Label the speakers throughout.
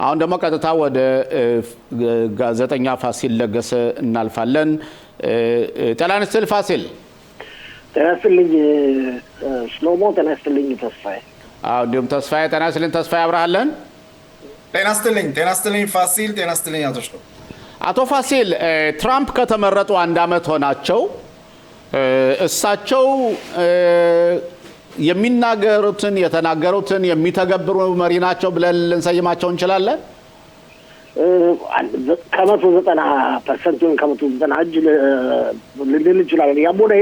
Speaker 1: አሁን ደግሞ ቀጥታ ወደ ጋዜጠኛ ፋሲል ለገሰ እናልፋለን። ጤና ይስጥልኝ ፋሲል።
Speaker 2: ጤና ይስጥልኝ ሽሎሞ። ጤና ይስጥልኝ ተስፋዬ።
Speaker 1: እንዲሁም ተስፋዬ ጤና ይስጥልኝ ተስፋዬ አብራሃለን።
Speaker 3: ጤና ይስጥልኝ ፋሲል። ጤና ይስጥልኝ አቶ ሽሎሞ።
Speaker 1: አቶ ፋሲል ትራምፕ ከተመረጡ 1 ዓመት ሆናቸው። እሳቸው የሚናገሩትን የተናገሩትን የሚተገብሩ መሪ ናቸው ብለን ልንሰይማቸው እንችላለን?
Speaker 2: ከ190% ከ190 እጅ ልንል እንችላለን። ያም ሆነ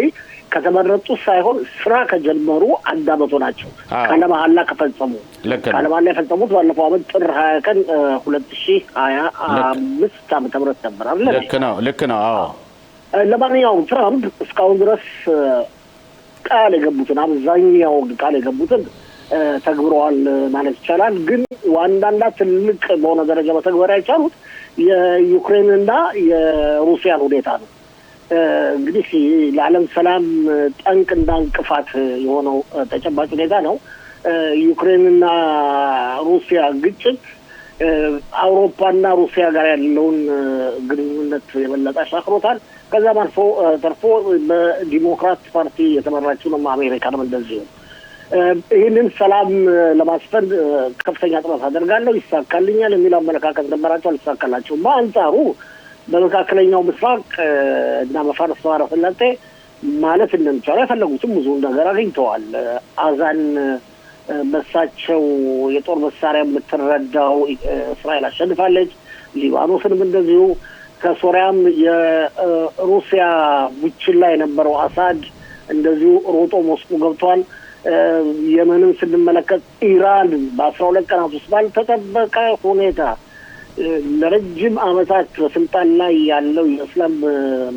Speaker 2: ከተመረጡ ሳይሆን ስራ ከጀመሩ 1 ዓመት ሆናቸው። ቃለ መሃላ ከፈጸሙ ቃለ መሃላ የፈጸሙት ባለፈው ዓመት ጥር 20 ቀን 2025 ዓመተ ምህረት ነበር አይደል?
Speaker 1: ልክ ነው። አዎ።
Speaker 2: ለማንኛውም ትራምፕ እስካሁን ድረስ ቃል የገቡትን አብዛኛው ቃል የገቡትን ተግብረዋል ማለት ይቻላል። ግን ዋናና ትልቅ በሆነ ደረጃ መተግበር ያልቻሉት የዩክሬንና የሩሲያን ሁኔታ ነው። እንግዲህ ለዓለም ሰላም ጠንቅና እንቅፋት የሆነው ተጨባጭ ሁኔታ ነው። ዩክሬንና ሩሲያ ግጭት አውሮፓና ሩሲያ ጋር ያለውን ግንኙነት የበለጠ አሻክሮታል። ከዛም አልፎ ተርፎ በዲሞክራት ፓርቲ የተመራችው ነው አሜሪካንም እንደዚሁ። ይህንን ሰላም ለማስፈን ከፍተኛ ጥረት አደርጋለሁ፣ ይሳካልኛል የሚል አመለካከት ነበራቸው። አልተሳካላቸውም። በአንጻሩ በመካከለኛው ምስራቅ እና በፋርስ ባህረ ሰላጤ ማለት እንደሚቻለው የፈለጉትም ብዙ ነገር አግኝተዋል። አዛን በሳቸው የጦር መሳሪያ የምትረዳው እስራኤል አሸንፋለች። ሊባኖስንም እንደዚሁ። ከሶሪያም የሩሲያ ቡችላ የነበረው አሳድ እንደዚሁ ሮጦ ሞስኮ ገብቷል። የመንን ስንመለከት ኢራን በ12 ቀናት ውስጥ ባልተጠበቀ ሁኔታ ለረጅም ዓመታት በስልጣን ላይ ያለው የእስላም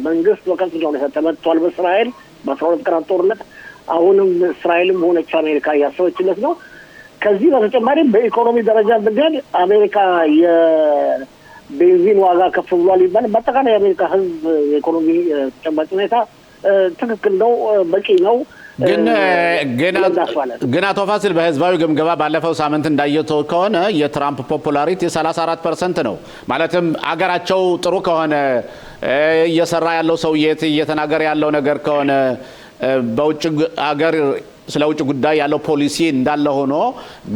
Speaker 2: መንግስት በከፍተኛ ሁኔታ ተመቷል በእስራኤል በ12 ቀናት ጦርነት። አሁንም እስራኤልም ሆነች አሜሪካ እያሰበችለት ነው። ከዚህ በተጨማሪ በኢኮኖሚ ደረጃ ብንሄድ አሜሪካ የቤንዚን ዋጋ ከፍ ብሏል ይባል። በአጠቃላይ የአሜሪካ ሕዝብ የኢኮኖሚ ተጨባጭ ሁኔታ ትክክል ነው፣ በቂ ነው።
Speaker 1: ግን አቶ ፋሲል በህዝባዊ ግምገማ ባለፈው ሳምንት እንዳየተው ከሆነ የትራምፕ ፖፑላሪቲ 34% ነው። ማለትም አገራቸው ጥሩ ከሆነ እየሰራ ያለው ሰውዬት እየተናገረ ያለው ነገር ከሆነ በውጭ ሀገር ስለ ውጭ ጉዳይ ያለው ፖሊሲ እንዳለ ሆኖ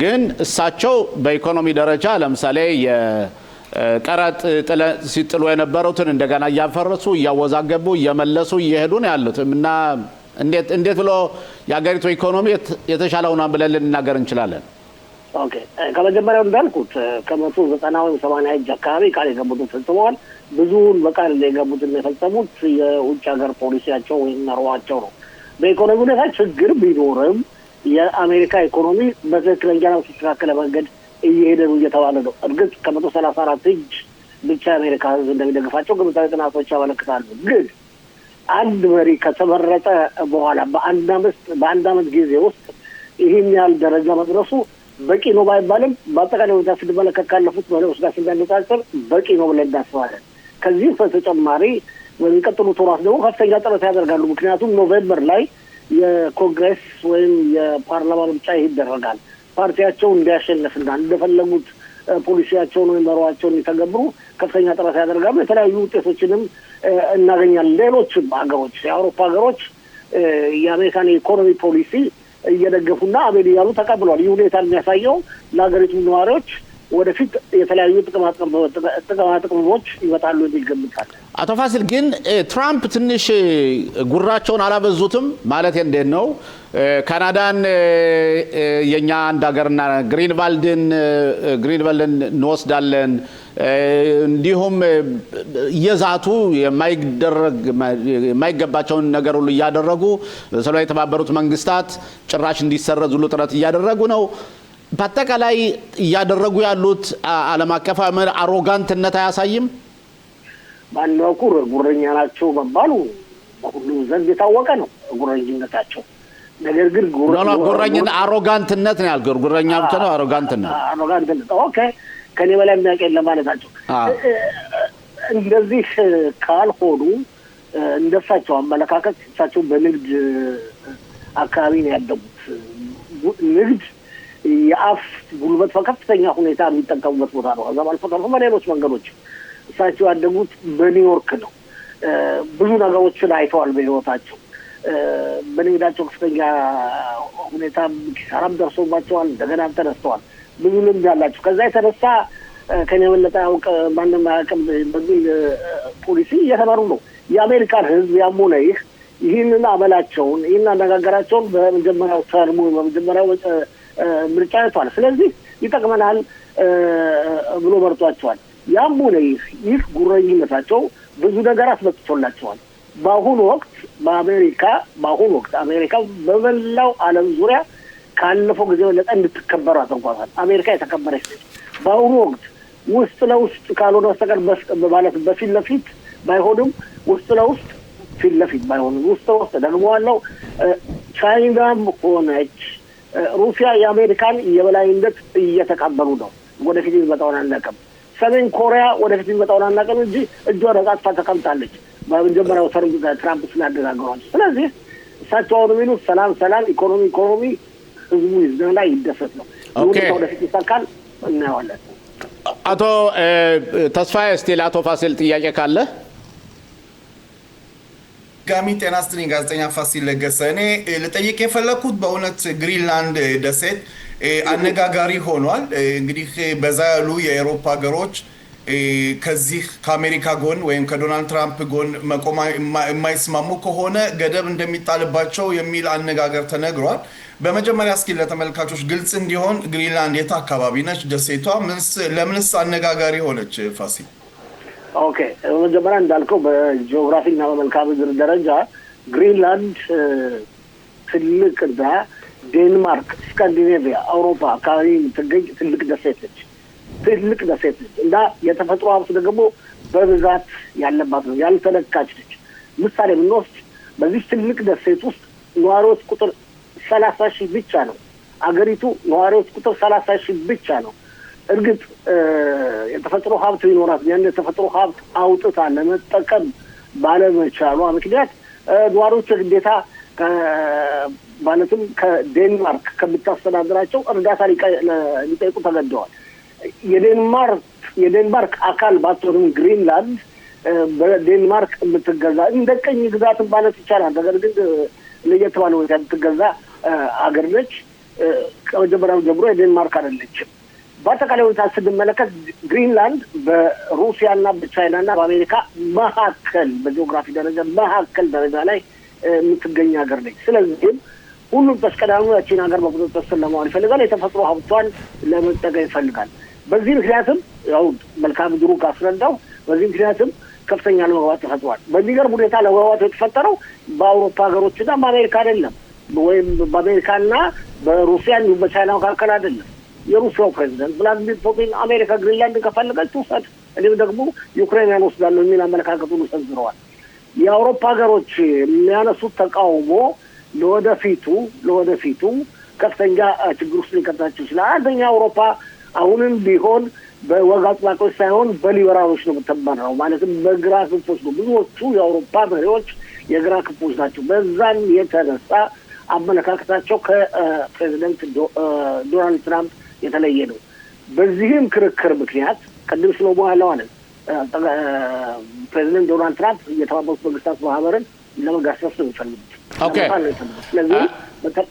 Speaker 1: ግን እሳቸው በኢኮኖሚ ደረጃ ለምሳሌ የቀረጥ ሲጥሉ የነበሩትን እንደገና እያፈረሱ እያወዛገቡ እየመለሱ እየሄዱ ነው ያሉት እና እንዴት ብሎ የሀገሪቱ ኢኮኖሚ የተሻለ ሆኗል ብለን ልንናገር እንችላለን?
Speaker 2: ኦኬ፣ ከመጀመሪያው እንዳልኩት ከ190 ወይም 80 እጅ አካባቢ ቃል የገቡትን ፈጽመዋል። ብዙውን በቃል የገቡትን የፈጸሙት የውጭ ሀገር ፖሊሲያቸው ወይም መርዋቸው ነው። በኢኮኖሚ ሁኔታ ችግር ቢኖርም የአሜሪካ ኢኮኖሚ በትክክለኛ በተስተካከለ መንገድ እየሄደ ነው እየተባለ ነው። እርግጥ ከ134 እጅ ብቻ የአሜሪካ ሕዝብ እንደሚደግፋቸው ግምታዊ ጥናቶች ያመለክታሉ። ግን አንድ መሪ ከተመረጠ በኋላ በአንድ ዓመት ጊዜ ውስጥ ይህን ያህል ደረጃ መድረሱ በቂ ነው ባይባልም በአጠቃላይ ሁኔታ ስንመለከት ካለፉት መሪዎች ጋር ስናነጻጽር በቂ ነው ብለን እናስባለን። ከዚህ በተጨማሪ በሚቀጥሉት ወራት ደግሞ ከፍተኛ ጥረት ያደርጋሉ። ምክንያቱም ኖቬምበር ላይ የኮንግሬስ ወይም የፓርላማ ምርጫ ይደረጋል። ፓርቲያቸው እንዲያሸንፍና እንደፈለጉት ፖሊሲያቸውን ወይም መርዋቸውን እንዲተገብሩ ከፍተኛ ጥረት ያደርጋሉ። የተለያዩ ውጤቶችንም እናገኛለን። ሌሎችም ሀገሮች የአውሮፓ ሀገሮች የአሜሪካን የኢኮኖሚ ፖሊሲ እየደገፉና አቤል እያሉ ተቀብሏል። ይህ ሁኔታ የሚያሳየው ለሀገሪቱ ነዋሪዎች ወደፊት የተለያዩ ጥቅሞች ይመጣሉ የሚገምታል።
Speaker 1: አቶ ፋሲል ግን ትራምፕ ትንሽ ጉራቸውን አላበዙትም? ማለት እንዴት ነው? ካናዳን የኛ አንድ ሀገርና ግሪንቫልድን እንወስዳለን እንዲሁም የዛቱ የማይገባቸውን ነገር ሁሉ እያደረጉ ስለ የተባበሩት መንግስታት ጭራሽ እንዲሰረዝ ሁሉ ጥረት እያደረጉ ነው። በአጠቃላይ እያደረጉ ያሉት ዓለም አቀፋዊ አሮጋንትነት አያሳይም?
Speaker 2: በአንድ በኩል ጉረኛ ናቸው መባሉ በሁሉም ዘንድ የታወቀ ነው ጉረኝነታቸው። ነገር ግን
Speaker 1: ጉረኝነት አሮጋንትነት ነው ያልኩት። ጉረኛ ብቻ ነው አሮጋንትነት።
Speaker 2: ኦኬ፣ ከኔ በላይ የሚያውቅ የለም ማለታቸው። እንደዚህ ካልሆኑ እንደሳቸው አመለካከት እሳቸው በንግድ አካባቢ ነው ያደጉት። ንግድ የአፍ ጉልበት በከፍተኛ ሁኔታ የሚጠቀሙበት ቦታ ነው። ከዛ አልፎ ተርፎ በሌሎች መንገዶች እሳቸው ያደጉት በኒውዮርክ ነው። ብዙ ነገሮችን አይተዋል በህይወታቸው። በንግዳቸው ከፍተኛ ሁኔታ ኪሳራም ደርሶባቸዋል። እንደገና ተነስተዋል። ብዙ ልምድ ያላቸው ከዛ የተነሳ ከኔ የበለጠ ያውቅ ማንም አያውቅም በሚል ፖሊሲ እየተመሩ ነው። የአሜሪካን ህዝብ ያም ሆነ ይህንን አመላቸውን ይህን አነጋገራቸውን በመጀመሪያው ተርሙ በመጀመሪያው ምርጫ አይቷል። ስለዚህ ይጠቅመናል ብሎ መርጧቸዋል። ያም ሆነ ይህ ጉረኝነታቸው ብዙ ነገር አስመጥቶላቸዋል። በአሁኑ ወቅት አሜሪካ በመላው ዓለም ዙሪያ ካለፈው ጊዜ በለጠ እንድትከበር አድርጓታል። አሜሪካ የተከበረች ነች። በአሁኑ ወቅት ውስጥ ለውስጥ ካልሆነ በስተቀር ማለት በፊት ለፊት ባይሆንም ውስጥ ለውስጥ ፊት ለፊት ባይሆንም ውስጥ ለውስጥ ደግሞ ያለው ቻይናም ሆነች ሩሲያ የአሜሪካን የበላይነት እየተቀበሉ ነው። ወደፊት ይመጣውን አናውቅም። ሰሜን ኮሪያ ወደፊት ይመጣውን አናውቅም እንጂ እጇን አጣጥፋ ተቀምጣለች። በመጀመሪያው ተርም ትራምፕ ስላደረጋቸው። ስለዚህ እሳቸው አሁን የሚሉት ሰላም፣ ኢኮኖሚ ህዝቡ ይዝናና ይደሰት ነው። ወደፊት ይሳካል እናየዋለን።
Speaker 1: አቶ ተስፋዬ እስቲ ለአቶ ፋሲል ጥያቄ ካለ?
Speaker 3: ጋሚ ጤና ይስጥልኝ ጋዜጠኛ ፋሲል ለገሰ። እኔ ልጠይቅ የፈለኩት በእውነት ግሪንላንድ ደሴት አነጋጋሪ ሆኗል። እንግዲህ በዛ ያሉ የአውሮፓ ሀገሮች ከዚህ ከአሜሪካ ጎን ወይም ከዶናልድ ትራምፕ ጎን መቆም የማይስማሙ ከሆነ ገደብ እንደሚጣልባቸው የሚል አነጋገር ተነግሯል። በመጀመሪያ እስኪ ለተመልካቾች ግልጽ እንዲሆን ግሪንላንድ የት አካባቢ ነች? ደሴቷ ለምንስ አነጋጋሪ ሆነች? ፋሲል
Speaker 2: ኦኬ፣ በመጀመሪያ እንዳልከው በጂኦግራፊና በመልክዓ ምድር ደረጃ ግሪንላንድ ትልቅና ዴንማርክ፣ ስካንዲኔቪያ፣ አውሮፓ አካባቢ የምትገኝ ትልቅ ደሴት ነች እና የተፈጥሮ ሀብት ደግሞ በብዛት ያለባት ነው፣ ያልተለካች ነች። ምሳሌ ብንወስድ በዚህ ትልቅ ደሴት ውስጥ ነዋሪዎች ቁጥር 30,000 ብቻ ነው። አገሪቱ ነዋሪዎች ቁጥር 30,000 ብቻ ነው። እርግጥ የተፈጥሮ ሀብት ይኖራት ያን የተፈጥሮ ሀብት አውጥታ ለመጠቀም ባለመቻሏ ምክንያት ነዋሪዎች ግዴታ ማለትም ከዴንማርክ ከምታስተዳድራቸው እርዳታ ሊጠይቁ ተገደዋል። የዴንማርክ አካል ባትሆንም ግሪንላንድ በዴንማርክ የምትገዛ እንደ ቀኝ ግዛት ማለት ይቻላል። ነገር ግን ለየት ባለ ሁኔታ የምትገዛ አገር ነች። ከመጀመሪያው ጀምሮ የዴንማርክ አይደለችም። በአጠቃላይ ሁኔታ ስንመለከት ግሪንላንድ በሩሲያና በቻይናና በአሜሪካ መካከል በጂኦግራፊ ደረጃ መካከል ደረጃ ላይ የምትገኝ ሀገር ነች። ስለዚህም ሁሉም ተሽቀዳሚ ያቺን ሀገር በቁጥጥር ስር ለማዋል ይፈልጋል። የተፈጥሮ ሀብቷን ለመጠቀም ይፈልጋል። በዚህ ምክንያትም ያው መልክዓ ምድሩ ካስረዳው በዚህ ምክንያትም ከፍተኛ ለመግባባት ተፈጥሯል። በሚገርም ሁኔታ ለመግባባት የተፈጠረው በአውሮፓ ሀገሮችና በአሜሪካ አይደለም፣ ወይም በአሜሪካና በሩሲያ እንዲሁም በቻይና መካከል አይደለም። የሩሲያው ፕሬዚደንት ቭላዲሚር ፑቲን አሜሪካ ግሪንላንድ ከፈለገች ትውሰድ፣ እኔም ደግሞ ዩክሬንን ወስዳለሁ የሚል አመለካከቱን ሰንዝረዋል። የአውሮፓ ሀገሮች የሚያነሱት ተቃውሞ ለወደፊቱ ከፍተኛ ችግር ውስጥ ሊከታቸው ይችላል። አንደኛ አውሮፓ አሁንም ቢሆን በወግ አጥባቂዎች ሳይሆን በሊበራሎች ነው የምትመራው። ማለትም በግራ ክንፎች ነው። ብዙዎቹ የአውሮፓ መሪዎች የግራ ክንፎች ናቸው። በዛም የተነሳ አመለካከታቸው ከፕሬዚደንት ዶናልድ ትራምፕ የተለየ ነው። በዚህም ክርክር ምክንያት ቅድም ስለመዋለው አለ ፕሬዚደንት ዶናልድ ትራምፕ የተባበሩት መንግስታት ማህበርን ለመጋሰስ ነው የሚፈልጉት። ስለዚህ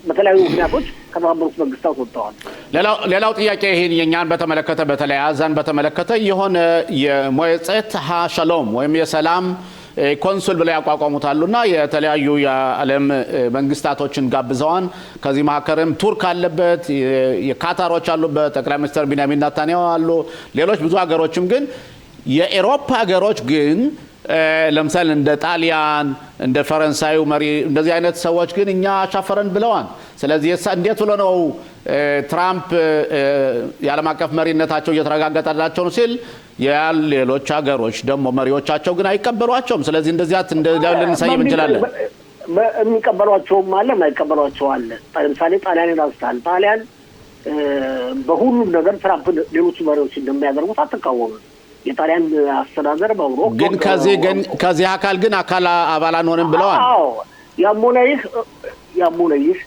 Speaker 2: በተለያዩ ምክንያቶች ከተባበሩት መንግስታት ወጥተዋል።
Speaker 1: ሌላው ጥያቄ ይሄን የኛን በተመለከተ በተለይ አዛን በተመለከተ የሆነ የሞየጸት ሻሎም ወይም የሰላም ኮንሱል ብለው ያቋቋሙታሉና የተለያዩ የዓለም መንግስታቶችን ጋብዘዋን። ከዚህ መካከልም ቱርክ አለበት፣ የካታሮች አሉበት፣ ጠቅላይ ሚኒስትር ቢንያሚን ኔታንያሁ አሉ፣ ሌሎች ብዙ ሀገሮችም። ግን የአውሮፓ ሀገሮች ግን ለምሳሌ እንደ ጣሊያን እንደ ፈረንሳዩ መሪ እንደዚህ አይነት ሰዎች ግን እኛ አሻፈረን ብለዋል። ስለዚህ እንዴት ብሎ ነው ትራምፕ የዓለም አቀፍ መሪነታቸው እየተረጋገጠላቸው ነው ሲል ሌሎች ሀገሮች ደግሞ መሪዎቻቸው ግን አይቀበሏቸውም። ስለዚህ እንደዚያት ልንሰይም እንችላለን።
Speaker 2: የሚቀበሏቸውም አለ፣ የማይቀበሏቸው አለ። ለምሳሌ ጣሊያንን አንስታል። ጣሊያን በሁሉም ነገር ትራምፕ ሌሎች መሪዎች እንደሚያደርጉት አትቃወምም። የጣሊያን አስተዳደር በአውሮ
Speaker 1: ግን ከዚህ አካል ግን አባል አንሆንም ብለዋል።
Speaker 2: አዎ ያም ሆነ ይህ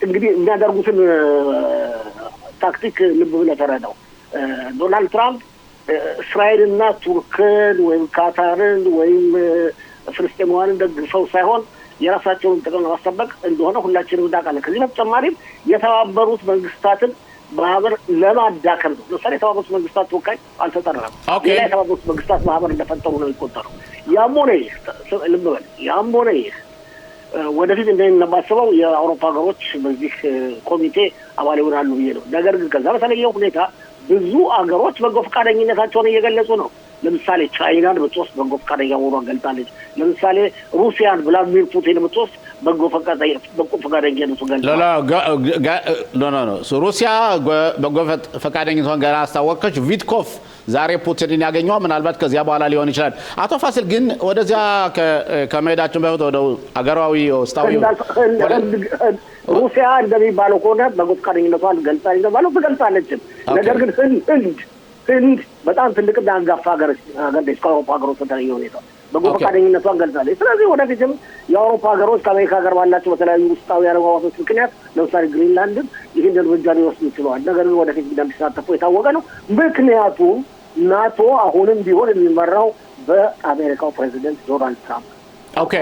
Speaker 2: እንግዲህ የሚያደርጉትን ታክቲክ ልብ ብለህ ተረዳው። ዶናልድ ትራምፕ እስራኤልና ቱርክን ወይም ካታርን ወይም ፍልስጤማውያንን ደግፈው ሳይሆን የራሳቸውን ጥቅም ለማስጠበቅ እንደሆነ ሁላችንም እናውቃለን። ከዚህ በተጨማሪም የተባበሩት መንግስታትን ማህበር ለማዳከም ነው። ለምሳሌ የተባበሩት መንግስታት ተወካይ አልተጠራም። ሌላ የተባበሩት መንግስታት ማህበር እንደፈጠሩ ነው የሚቆጠረው። ያም ሆነ ይህ ልብ በል፣ ያም ሆነ ይህ ወደፊት እንደምናስበው የአውሮፓ ሀገሮች በዚህ ኮሚቴ አባል ይሆናሉ ብዬ ነው። ነገር ግን ከዛ በተለየ ሁኔታ ብዙ አገሮች በጎ ፈቃደኝነታቸውን እየገለጹ ነው። ለምሳሌ ቻይናን ብትወስድ በጎ ፈቃደኛ መሆኗን ገልጻለች። ለምሳሌ ሩሲያን ቭላድሚር ፑቲን ብትወስድ በጎ ፈቃደኝነቱን ገልጻለች።
Speaker 1: ሩሲያ በጎ ፈቃደኝነቷን ገና አስታወቀች። ቪትኮፍ ዛሬ ፑቲንን ያገኘው ምናልባት ከዚያ በኋላ ሊሆን ይችላል። አቶ ፋሲል ግን ወደዚያ ከመሄዳችን በፊት ወደ አገራዊ ውስጣዊ
Speaker 2: ሩሲያ እንደሚባለው ከሆነ በጎ ፈቃደኝነቷን ገልጻለች እንደሚባለው ትገልጻለችም። ነገር ግን ህንድ በጣም ትልቅና አንጋፋ ሀገር ነች። ከአውሮፓ ሀገሮች በተለየ ሁኔታ በጎ ፈቃደኝነቷን ገልጻለች። ስለዚህ ወደፊትም የአውሮፓ ሀገሮች ከአሜሪካ ጋር ባላቸው በተለያዩ ውስጣዊ አለመግባባቶች ምክንያት ለምሳሌ ግሪንላንድን ይህን እርምጃ ሊወስዱ ይችለዋል። ነገር ግን ወደፊት እንደሚሳተፉ የታወቀ ነው። ምክንያቱም ናቶ አሁንም ቢሆን የሚመራው በአሜሪካው ፕሬዚደንት ዶናልድ ትራምፕ።
Speaker 1: ኦኬ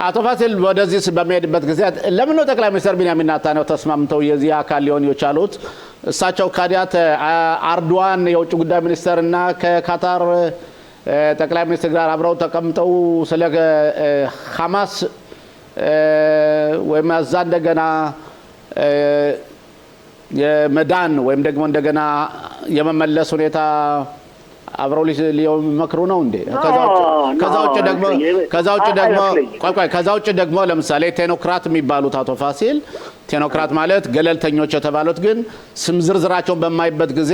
Speaker 1: አቶ ፋሲል ወደዚህ በሚሄድበት ጊዜ ለምን ነው ጠቅላይ ሚኒስትር ቢንያሚን ኔታንያሁ ተስማምተው የዚህ አካል ሊሆን የቻሉት? እሳቸው ካዲያት አርዶዋን የውጭ ጉዳይ ሚኒስትር እና ከካታር ጠቅላይ ሚኒስትር ጋር አብረው ተቀምጠው ስለ ሐማስ ወይም እዛ እንደገና የመዳን ወይም ደግሞ እንደገና የመመለስ ሁኔታ አብረው ሊመክሩ ነው እንዴ? ከዛ ውጭ ደግሞ ለምሳሌ ቴክኖክራት የሚባሉት አቶ ፋሲል ቴክኖክራት ማለት ገለልተኞች የተባሉት ግን ስም ዝርዝራቸውን በማይበት ጊዜ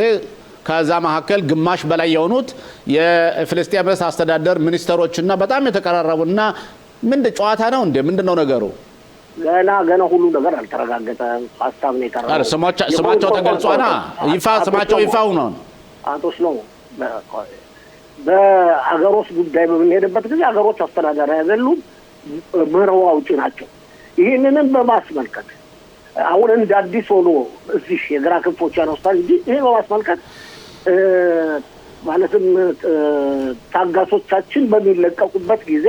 Speaker 1: ከዛ መካከል ግማሽ በላይ የሆኑት የፍልስጤም አስተዳደር ሚኒስተሮችና በጣም የተቀራረቡና ጨዋታ ነው እንዴ? ምንድነው ነገሩ?
Speaker 2: ገና ሁሉ ነገር አልተረጋገጠም። ሀሳብ ነው የቀረበው።
Speaker 1: ስማቸው ተገልጿና ስማቸው ይፋ ሆኗል።
Speaker 2: አቶ ነው በአገሮች ጉዳይ በምንሄድበት ጊዜ አገሮች አስተዳዳሪ አይደሉም፣ መርሆ አውጪ ናቸው። ይህንንም በማስመልከት አሁን እንደ አዲስ ሆኖ እዚህ የግራ ክንፎች ያነሱታል እንጂ ይሄ በማስመልከት ማለትም ታጋቾቻችን በሚለቀቁበት ጊዜ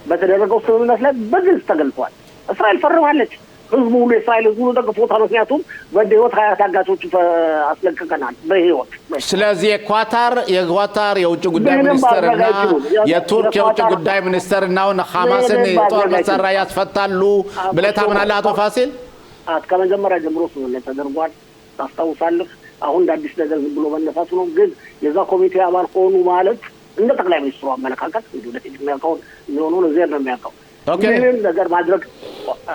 Speaker 2: በተደረገው ስምምነት ላይ በግልጽ ተገልጿል። እስራኤል ፈርማለች። ህዝቡ ሁሉ የእስራኤል ህዝቡ ደግፎታል። ምክንያቱም በህይወት 20 ታጋቾች አስለቅቀናል በህይወት።
Speaker 1: ስለዚህ የኳታር የውጭ ጉዳይ ሚኒስትርና የቱርክ የውጭ ጉዳይ ሚኒስትርና አሁን ሐማስን ጦር መሳሪያ ያስፈታሉ ብለህ ታምናለህ አቶ ፋሲል?
Speaker 2: ከመጀመሪያ ጀምሮ ስምምነት ተደርጓል። ታስታውሳለህ። አሁን እንደ አዲስ ነገር ዝም ብሎ መነሳቱ ነው። ግን የዛ ኮሚቴ አባል ከሆኑ ማለት እንደ ጠቅላይ ሚኒስትሩ አመለካከት ወደፊት የሚያውቀውን የሚሆነውን እዚያ ነው የሚያውቀው። ምንም ነገር ማድረግ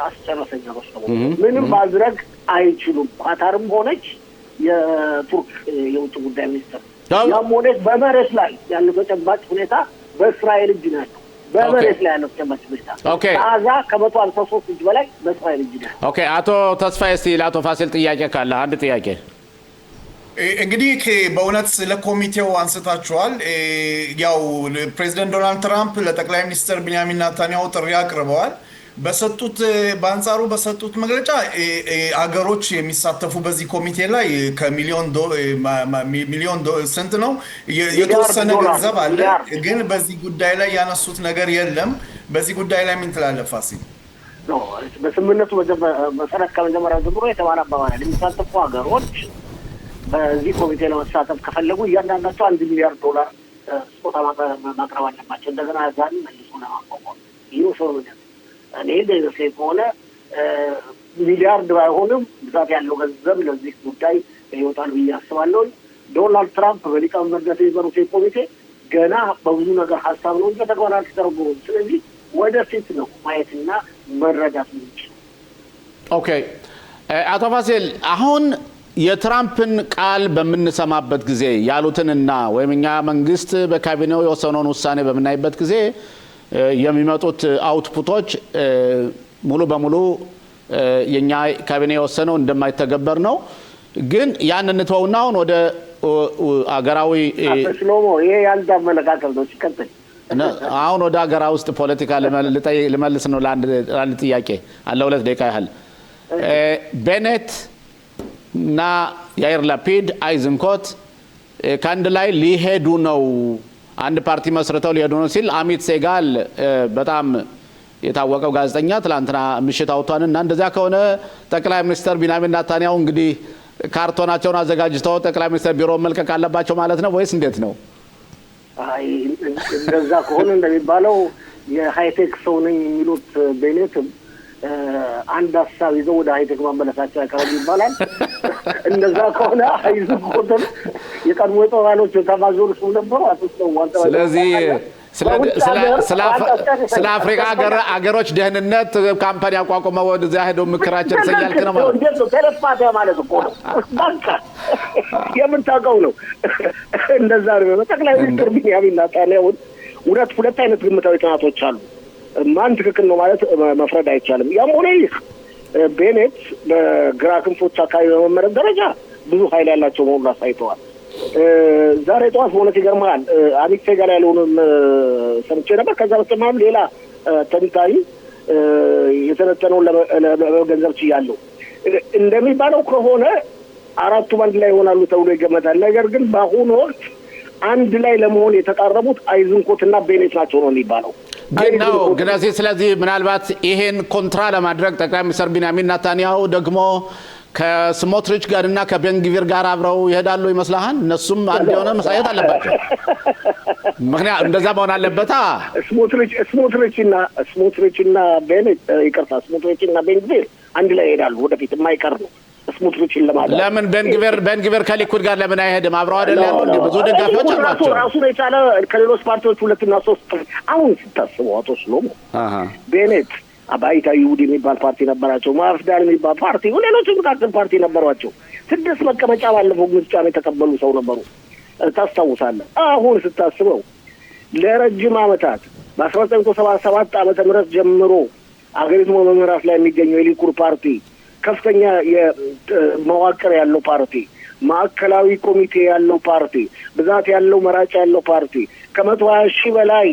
Speaker 2: አስጨረሰኛ ነው። ምንም ማድረግ አይችሉም። ኳታርም ሆነች የቱርክ የውጭ ጉዳይ ሚኒስትር ያም ሆነች በመሬት ላይ ያለው ተጨባጭ ሁኔታ በእስራኤል እጅ ነው ያለው። በመሬት ላይ ያለው ተጨባጭ ሁኔታ ከአዛ ከ153 እጅ በላይ በእስራኤል እጅ ነው።
Speaker 1: ኦኬ አቶ ተስፋዬ እስቲ ለአቶ ፋሲል ጥያቄ ካለ አንድ ጥያቄ።
Speaker 3: እንግዲህ በእውነት ለኮሚቴው አንስታችኋል። ያው ፕሬዚደንት ዶናልድ ትራምፕ ለጠቅላይ ሚኒስትር ቢንያሚን ኔታንያሁ ጥሪ አቅርበዋል። በአንጻሩ በሰጡት መግለጫ አገሮች የሚሳተፉ በዚህ ኮሚቴ ላይ ከሚሊዮን ስንት ነው የተወሰነ ገንዘብ አለ፣ ግን በዚህ ጉዳይ ላይ ያነሱት ነገር የለም። በዚህ ጉዳይ ላይ ምን ትላለህ ፋሲል?
Speaker 2: በስምምነቱ መሰረት ከመጀመሪያው ጀምሮ የተባለ አባባል የሚሳተፉ ሀገሮች በዚህ ኮሚቴ ለመሳተፍ ከፈለጉ እያንዳንዳቸው $1 ሚሊያርድ ስጦታ ማቅረብ አለባቸው። እንደገና ዛሬ መልሶ ለማቋቋም ይህ ስምምነት እኔ እንደሚመስለኝ ከሆነ ሚሊያርድ ባይሆንም ብዛት ያለው ገንዘብ ለዚህ ጉዳይ ይወጣል ብዬ አስባለሁ። ዶናልድ ትራምፕ በሊቀመንበርነት የሚመሩት ኮሚቴ ገና በብዙ ነገር ሀሳብ ነው እንጂ ተግባር አልተደረገም። ስለዚህ ወደፊት ነው ማየትና መረዳት የምንችለው።
Speaker 1: ኦኬ አቶ ፋሲል አሁን የትራምፕን ቃል በምንሰማበት ጊዜ ያሉትንና ወይም እኛ መንግስት በካቢኔው የወሰነውን ውሳኔ በምናይበት ጊዜ የሚመጡት አውትፑቶች ሙሉ በሙሉ የኛ ካቢኔ የወሰነው እንደማይተገበር ነው። ግን ያን እንተውና አሁን ወደ አገራዊ
Speaker 2: ስለሞ ይሄ ያንተ አመለካከት ነው። ሲቀጥል
Speaker 1: አሁን ወደ አገራ ውስጥ ፖለቲካ ልመልስ ነው። ለአንድ ጥያቄ አለ 2 ደቂቃ ያህል ቤኔት እና ያይር ላፒድ አይዝንኮት ከአንድ ላይ ሊሄዱ ነው አንድ ፓርቲ መስርተው ሊሄዱ ነው ሲል አሚት ሴጋል በጣም የታወቀው ጋዜጠኛ ትላንትና ምሽት አውጥቷልና እንደዛ ከሆነ ጠቅላይ ሚኒስትር ቢንያሚን ኔታንያሁ እንግዲህ ካርቶናቸውን አዘጋጅተው ጠቅላይ ሚኒስትር ቢሮ መልቀቅ አለባቸው ማለት ነው ወይስ እንዴት ነው?
Speaker 2: አይ እንደዛ ከሆነ እንደሚባለው የሃይቴክ ሰው ነኝ የሚሉት ቤኔት አንድ ሀሳብ ይዘው ወደ ሃይቴክ ማመለሳቸው አይቀርም ይባላል። እንደዛ ከሆነ አይዝንኮትም የቀድሞ የጦር ኃይሎች ኤታማዦር ሹም ነበሩ አጥተው
Speaker 1: ስለዚህ ስለ አፍሪካ አገሮች ደህንነት ካምፓኒ አቋቁመው ወደዚያ ሄደው ምክራችን ሰያልክ ነው ማለት
Speaker 2: ነው። ቴሌፓቲያ ማለት እኮ ነው። በቃ የምታውቀው ነው። እንደዛ ነው። ጠቅላይ ሚኒስትር ቢንያሚን ኔታንያሁ ሁለት አይነት ግምታዊ ጥናቶች አሉ። ማን ትክክል ነው ማለት መፍረድ አይቻልም። ያም ሆነ ይህ ቤኔት በግራ ክንፎች አካባቢ በመመረጥ ደረጃ ብዙ ኃይል ያላቸው መሆኑን አሳይተዋል። ዛሬ ጠዋት በእውነት ይገርማል አሚት ሴጋል ያለውንም ሰምቼ ነበር። ከዛ በተጨማሪም ሌላ ተንታኝ የተነተነውን ለመገንዘብ ችያለሁ። እንደሚባለው ከሆነ አራቱም አንድ ላይ ይሆናሉ ተብሎ ይገመታል። ነገር ግን በአሁኑ ወቅት አንድ ላይ ለመሆን የተቃረቡት አይዝንኮትና ቤኔት ናቸው ነው የሚባለው።
Speaker 1: ግን ስለዚህ ምናልባት ይሄን ኮንትራ ለማድረግ ጠቅላይ ሚኒስትር ቢንያሚን ኔታንያሁ ደግሞ ከስሞትሪች ጋርና ከቤንግቪር ጋር አብረው ይሄዳሉ ይመስልሃል? እነሱም አንድ የሆነ መሳየት አለባቸው። ምክንያቱም እንደዛ መሆን አለበታ። ስሞትሪችና ቤኔት ይቅርታ፣ ስሞትሪችና ቤንግቪር አንድ ላይ ይሄዳሉ ወደፊት የማይቀር ነው። ስሞትሪችን ለማለት ለምን ቤንግቪር ከሊኩድ ጋር ለምን አይሄድም? አብረው አይደል ያሉ ብዙ ደጋፊዎች አሏቸው።
Speaker 2: ራሱን የቻለ ከሌሎች ፓርቲዎች 2 እና 3 አሁን ስታስበው አቶ ስሎም ቤኔት አባይታ ይሁዲ የሚባል ፓርቲ ነበራቸው። ማፍዳል የሚባል ፓርቲ፣ ሌሎችም ጥቃቅን ፓርቲ ነበሯቸው። 6 መቀመጫ ባለፈው ምርጫ የተቀበሉ ሰው ነበሩ። ታስታውሳለህ? አሁን ስታስበው ለረጅም ዓመታት በ1977 ዓመተ ምህረት ጀምሮ አገሪቱ በመምራት ላይ የሚገኘው የሊኩድ ፓርቲ ከፍተኛ የመዋቅር ያለው ፓርቲ፣ ማዕከላዊ ኮሚቴ ያለው ፓርቲ፣ ብዛት ያለው መራጭ ያለው ፓርቲ፣ ከ120 ሺህ በላይ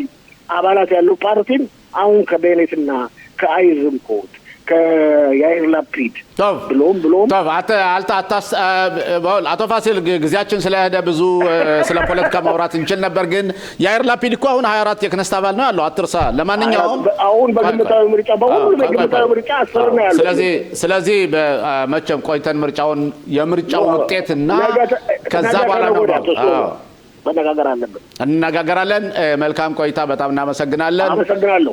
Speaker 2: አባላት ያለው ፓርቲን አሁን ከቤኔትና ከአይዝንኮት ከያይር ላፒድ ብሎም
Speaker 1: አቶ ፋሲል ጊዜያችን ስለሄደ ብዙ ስለ ፖለቲካ ማውራት እንችል ነበር። ግን ያይር ላፒድ እኮ አሁን 24 የክነስት አባል ነው ያለው አትርሳ። ለማንኛውም
Speaker 2: አሁን በግምታዊ ምርጫ በሁሉ በግምታዊ ምርጫ 10 ነው ያለው።
Speaker 1: ስለዚህ መቼም ቆይተን የምርጫው ውጤትና ከዛ በኋላ ነው
Speaker 2: መነጋገር አለብን።
Speaker 1: እንነጋገራለን። መልካም ቆይታ። በጣም እናመሰግናለን።
Speaker 2: አመሰግናለሁ።